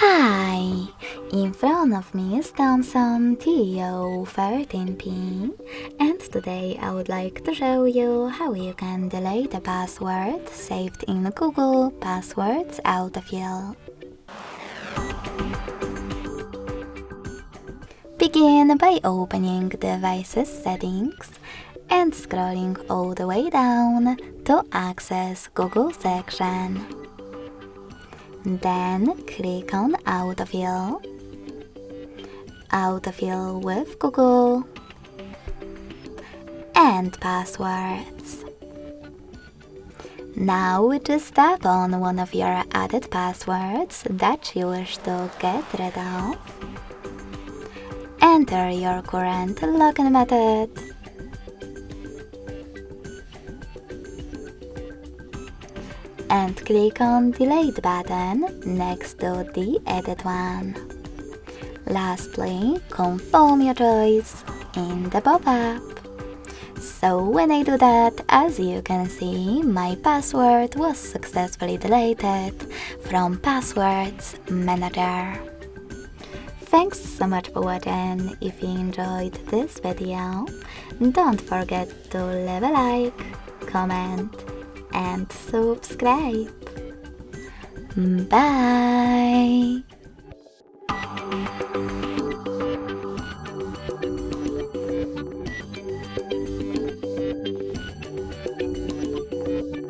Hi! In front of me is Thomson TO13P, and today I would like to show you how you can delete a password saved in Google Passwords Autofill. Begin by opening Devices Settings and scrolling all the way down to access Google section. Then click on Autofill, Autofill with Google, and Passwords. Now just tap on one of your added passwords that you wish to get rid of. Enter your current login method. And click on Delete button next to the edit one. Lastly, confirm your choice in the pop-up. So when I do that, as you can see, my password was successfully deleted from Passwords Manager. Thanks so much for watching. If you enjoyed this video, don't forget to leave a like, comment, and subscribe. Bye!